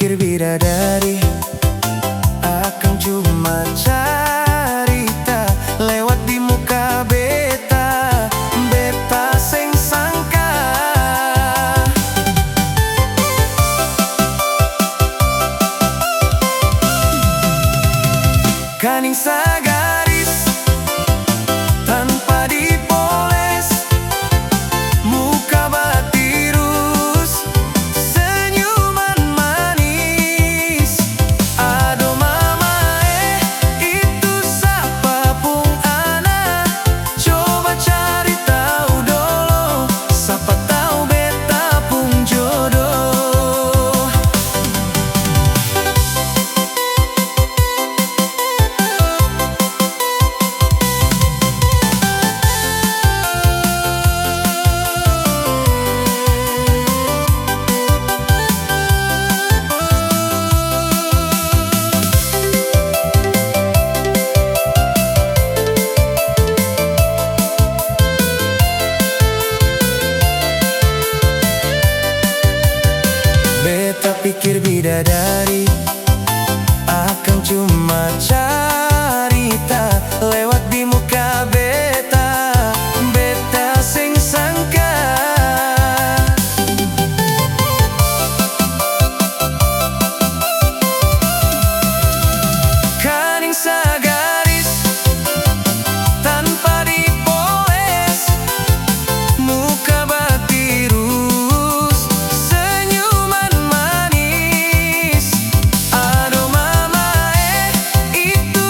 pikir bidadari akan cuma carita lewat di muka beta, beta sing sangka. Kaning sagaris tanpa dipoles, muka batirus, senyuman manis. Aduh mama itu siapa pun ana, coba cari tahu dulu, siapa tahu beta pun jodoh. Beta pikir bidadari akan cuma carita lewat di muka beta, beta sing sangka. Kaning sagaris tanpa dipoles, muka batirus, senyuman manis. Aduh mama itu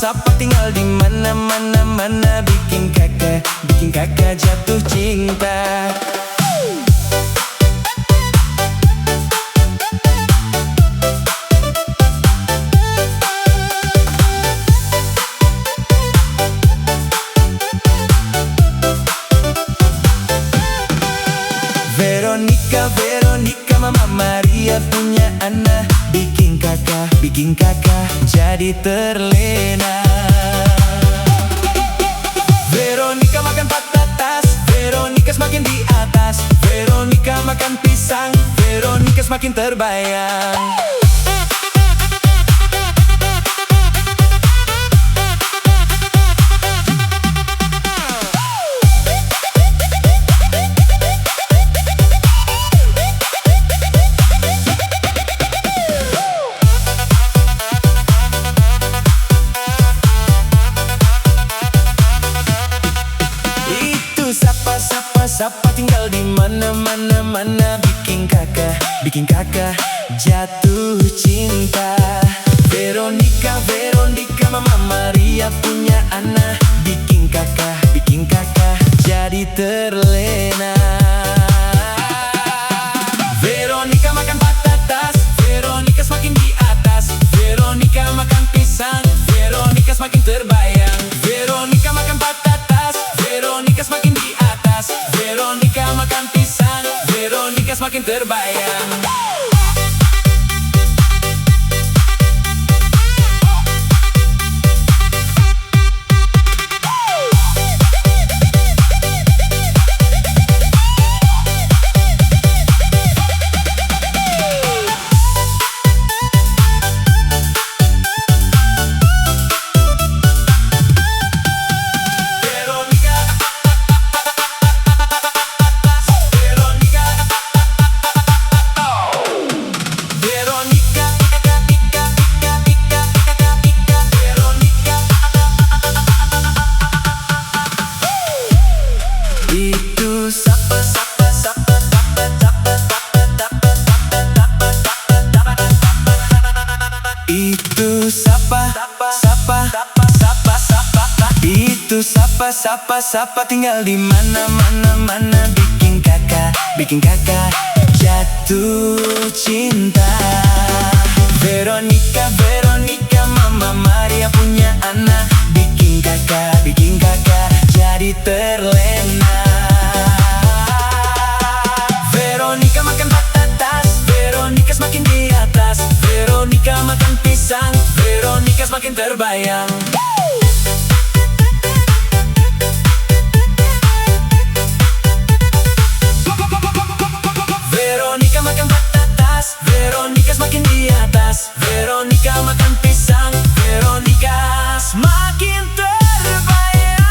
sapa tinggal di mana-mana mana, bikin kakak jatuh cinta. Veronica, Mama Maria punya anak, bikin kakak jadi terlena. Veronica makan patatas, Veronica semakin di atas. Veronica makan pisang, Veronica semakin terbayang. Sapa tinggal di mana-mana mana, bikin kakak jatuh cinta. Veronica, Mama Maria punya anak, bikin kakak jadi terlena. Veronica makan patatas, Veronica semakin di atas. Veronica makan pisang, Veronica semakin terbayang. Veronica makan patatas, Veronica semakin di atas. Veronica makan pisang, Veronica semakin terbayang. Sapa tinggal di mana-mana mana, bikin kakak jatuh cinta. Veronica, Mama Maria punya anak, bikin kakak jadi terlena. Veronica makan patatas, Veronica semakin di atas. Veronica makan pisang, Veronica semakin terbayang. Veronica makan patatas, Veronica semakin di atas. Veronica makan pisang, Veronica semakin terbayang.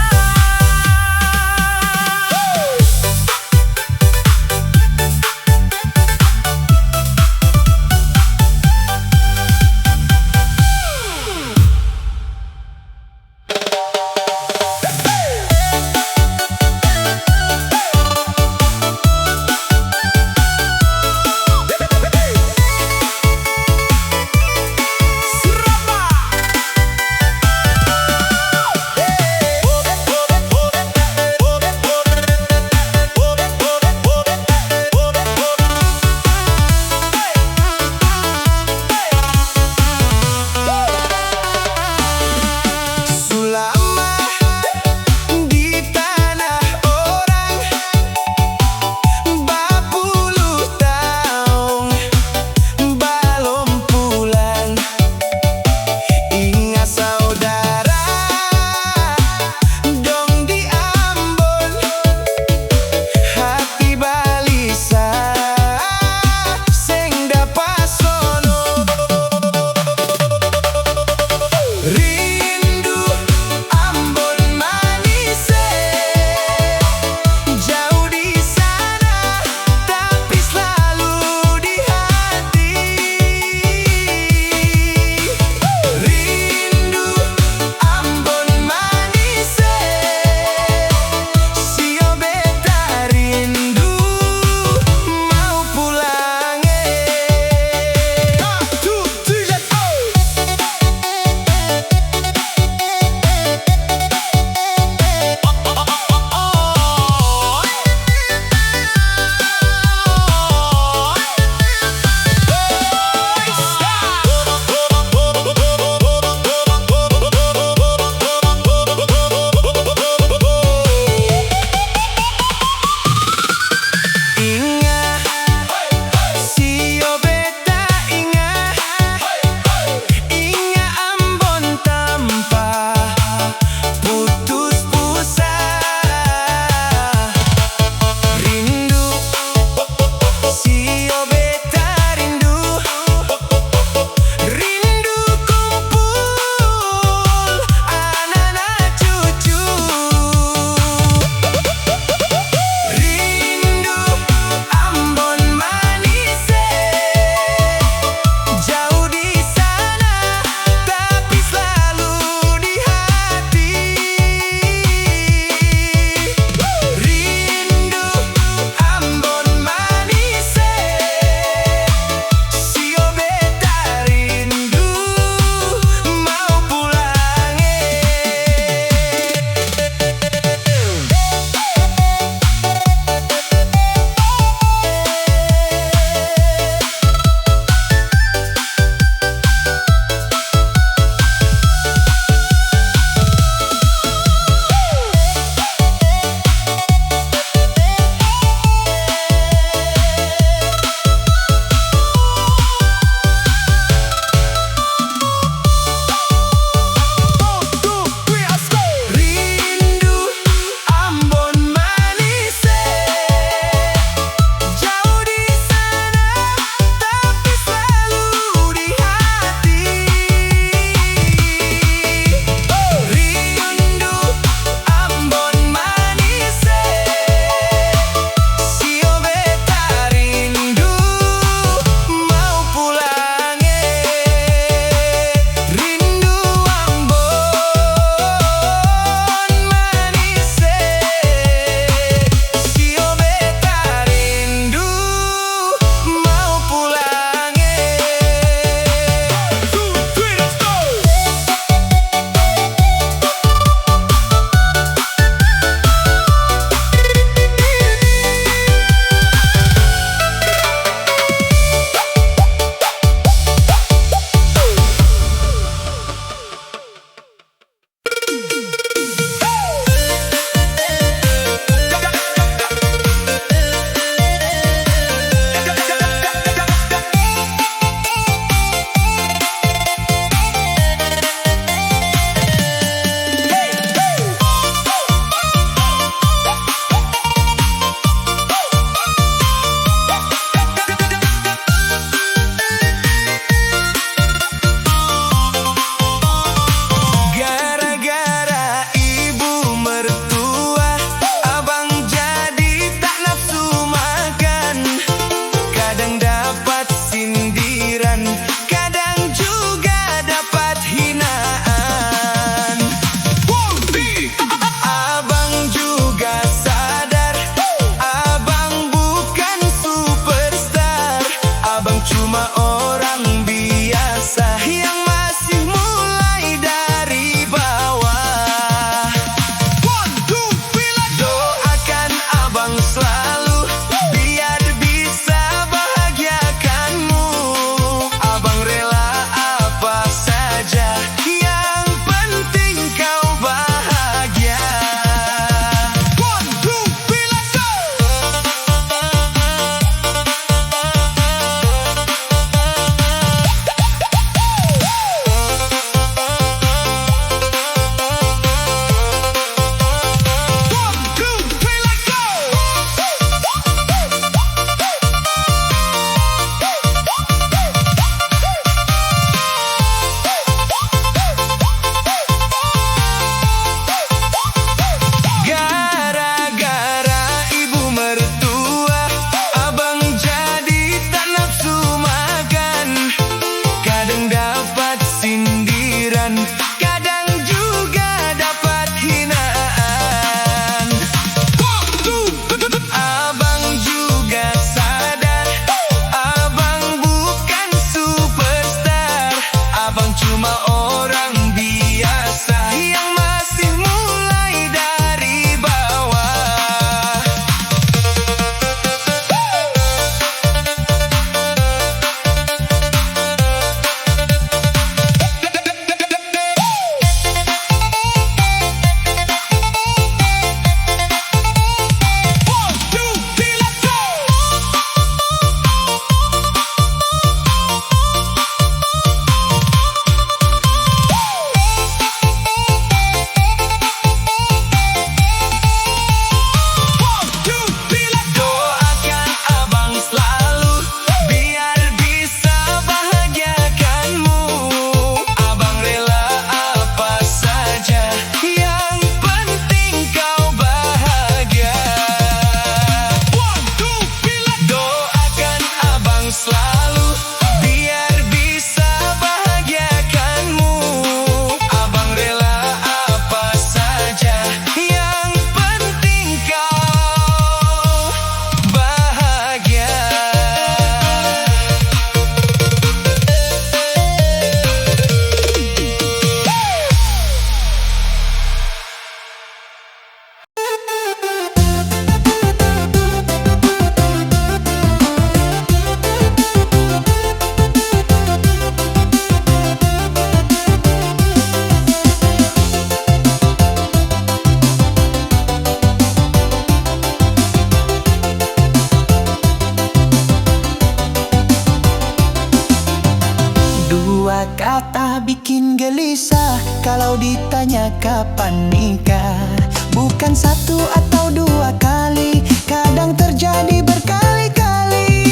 ditanya kapan nikah, bukan satu atau dua kali, kadang terjadi berkali-kali.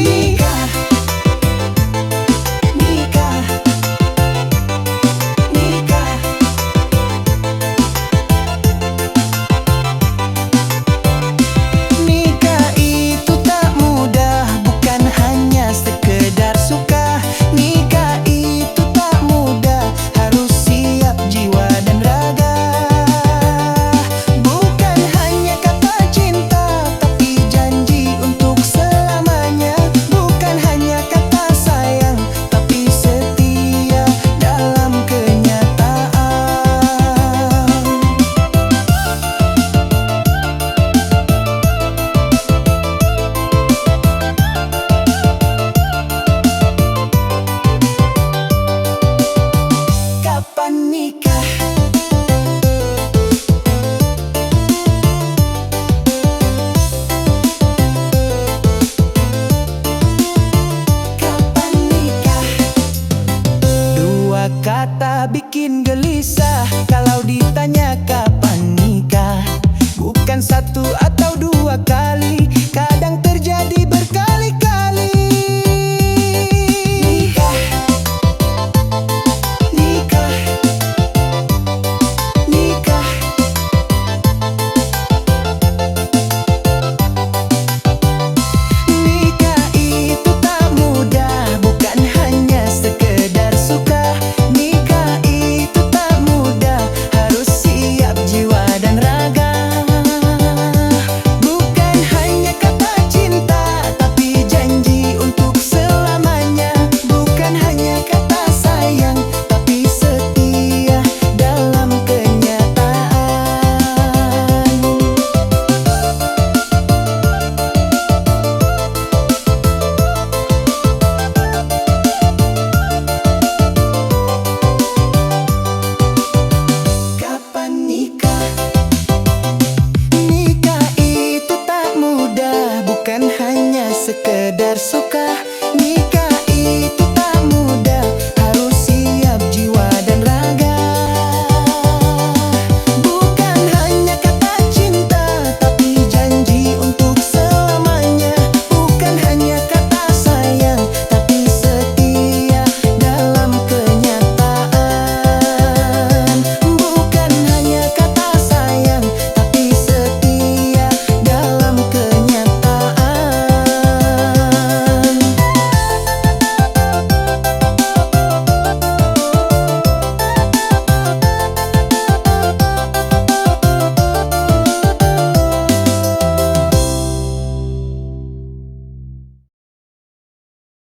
Nikah, nikah, nikah. Nikah itu tak mudah, bukan hanya sekedar suka. Nikah itu tak mudah, harus siap jiwa dan raga. Bukan hanya kata cinta, tapi janji untuk selamanya. Bukan hanya kata sayang, tapi setia dalam kenyataan. Kapan nikah? Kapan nikah? Dua kata bikin gelisah kalau ditanya kapan nikah, bukan satu